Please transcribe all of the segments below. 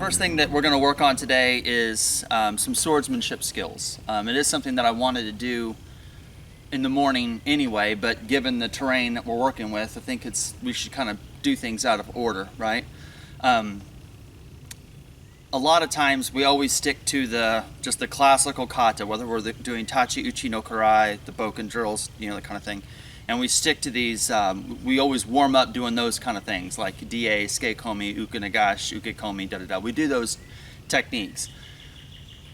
First thing that we're going to work on today is some swordsmanship skills. It is something that I wanted to do in the morning anyway, but given the terrain that we're working with, I think we should kind of do things out of order, right? A lot of times we always stick to just the classical kata, whether we're doing tachi, uchi no karai, the bokken drills, that kind of thing. And we stick to these, we always warm up doing those kind of things, like DA, Sukekomi, Uke Nagashi, Uke Komi, da-da-da. We do those techniques.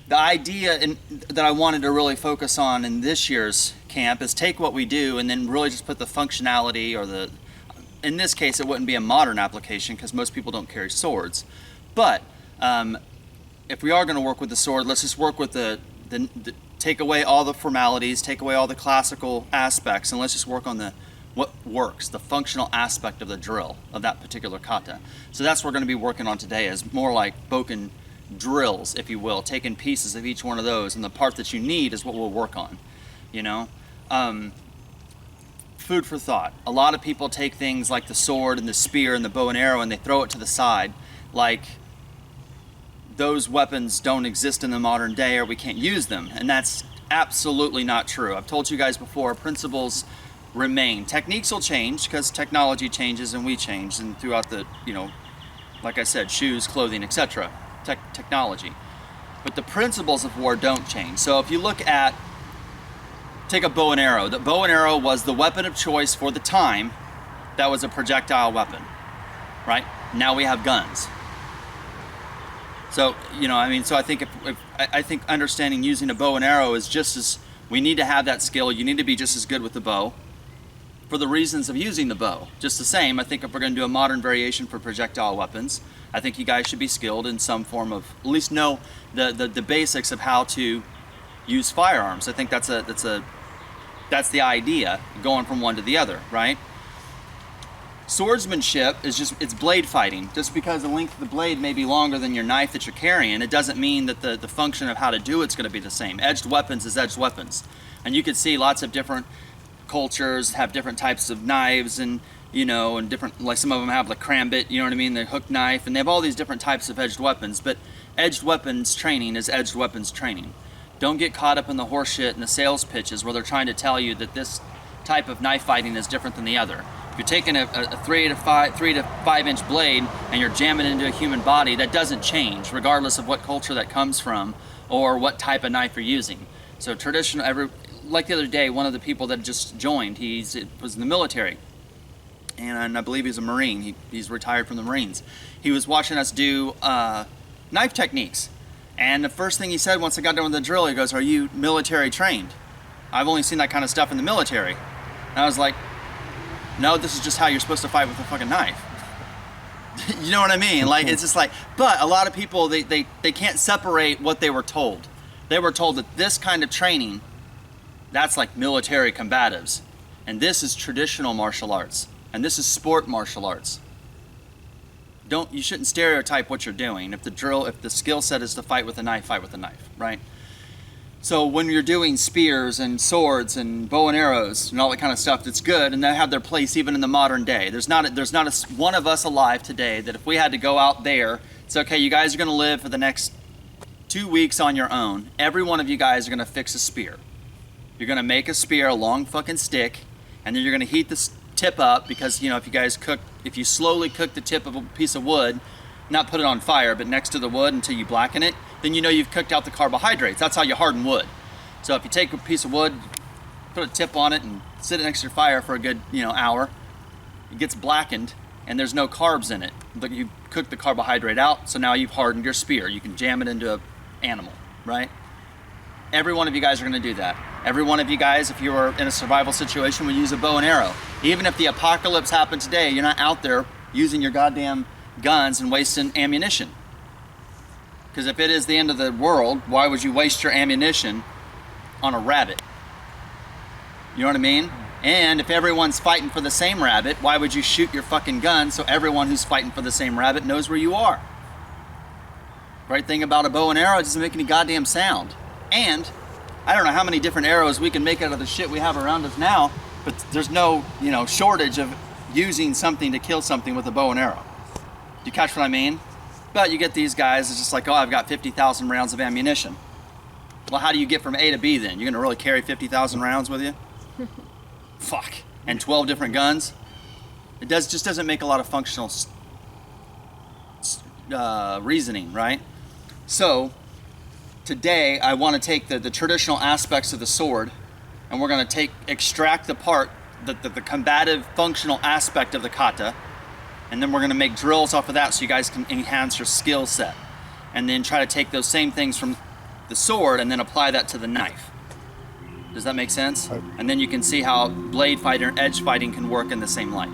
The idea that I wanted to really focus on in this year's camp is take what we do and then really just put the functionality, or in this case it wouldn't be a modern application because most people don't carry swords. But if we are going to work with the sword, let's just work with the take away all the formalities, take away all the classical aspects, and let's just work on what works, the functional aspect of the drill of that particular kata. So that's what we're going to be working on today, is more like bokken drills, if you will, taking pieces of each one of those, and the part that you need is what we'll work on, Food for thought. A lot of people take things like the sword and the spear and the bow and arrow and they throw it to the side, like those weapons don't exist in the modern day or we can't use them, and that's absolutely not true. I've told you guys before, principles remain. Techniques will change because technology changes and we change, and throughout the, like I said, shoes, clothing, etc., technology. But the principles of war don't change. So if you take a bow and arrow. The bow and arrow was the weapon of choice for the time that was a projectile weapon, right? Now we have guns. So, so I think I think understanding using a bow and arrow is we need to have that skill. You need to be just as good with the bow for the reasons of using the bow. Just the same, I think if we're going to do a modern variation for projectile weapons, I think you guys should be skilled in some form of, at least know the basics of how to use firearms. I think that's the idea, going from one to the other, right? Swordsmanship is it's blade fighting. Just because the length of the blade may be longer than your knife that you're carrying, it doesn't mean that the function of how to do it's going to be the same. Edged weapons is edged weapons. And you can see lots of different cultures have different types of knives, and and different, like some of them have like crambit, the hook knife, and they have all these different types of edged weapons. But edged weapons training is edged weapons training. Don't get caught up in the horseshit and the sales pitches where they're trying to tell you that this type of knife fighting is different than the other. If you're taking a 3 to 5 inch blade and you're jamming it into a human body, that doesn't change regardless of what culture that comes from or what type of knife you're using. So traditional, like the other day, one of the people that just joined, he was in the military, and I believe he's a Marine. He's retired from the Marines. He was watching us do knife techniques, and the first thing he said once I got done with the drill, he goes, "Are you military trained? I've only seen that kind of stuff in the military." And I was like, "No, this is just how you're supposed to fight with a fucking knife." You know what I mean? Like, it's just like, but a lot of people, they can't separate what they were told. They were told that this kind of training, that's like military combatives. And this is traditional martial arts. And this is sport martial arts. You shouldn't stereotype what you're doing. If the skill set is to fight with a knife, right? So when you're doing spears and swords and bow and arrows and all that kind of stuff, that's good, and they have their place even in the modern day. There's not one of us alive today that if we had to go out there, it's okay, you guys are going to live for the next 2 weeks on your own. Every one of you guys are going to fix a spear. You're going to make a spear, a long fucking stick, and then you're going to heat the tip up because, if you slowly cook the tip of a piece of wood, not put it on fire, but next to the wood until you blacken it, then you've cooked out the carbohydrates. That's how you harden wood. So if you take a piece of wood, put a tip on it, and sit it next to your fire for a good, hour, it gets blackened, and there's no carbs in it. But you cook the carbohydrate out, so now you've hardened your spear. You can jam it into an animal, right? Every one of you guys are going to do that. Every one of you guys, if you were in a survival situation, would use a bow and arrow. Even if the apocalypse happened today, you're not out there using your goddamn guns and wasting ammunition. Because if it is the end of the world, why would you waste your ammunition on a rabbit? You know what I mean? And if everyone's fighting for the same rabbit, why would you shoot your fucking gun so everyone who's fighting for the same rabbit knows where you are? Right thing about a bow and arrow, it doesn't make any goddamn sound. And I don't know how many different arrows we can make out of the shit we have around us now, but there's no, shortage of using something to kill something with a bow and arrow. Do you catch what I mean? But you get these guys, it's just like, oh, I've got 50,000 rounds of ammunition. Well, how do you get from A to B then? You're gonna really carry 50,000 rounds with you? Fuck. And 12 different guns? It just doesn't make a lot of functional reasoning, right? So today I want to take the traditional aspects of the sword, and we're going to extract the combative functional aspect of the kata, and then we're going to make drills off of that so you guys can enhance your skill set, and then try to take those same things from the sword and then apply that to the knife. Does that make sense? And then you can see how blade fighting or edge fighting can work in the same light.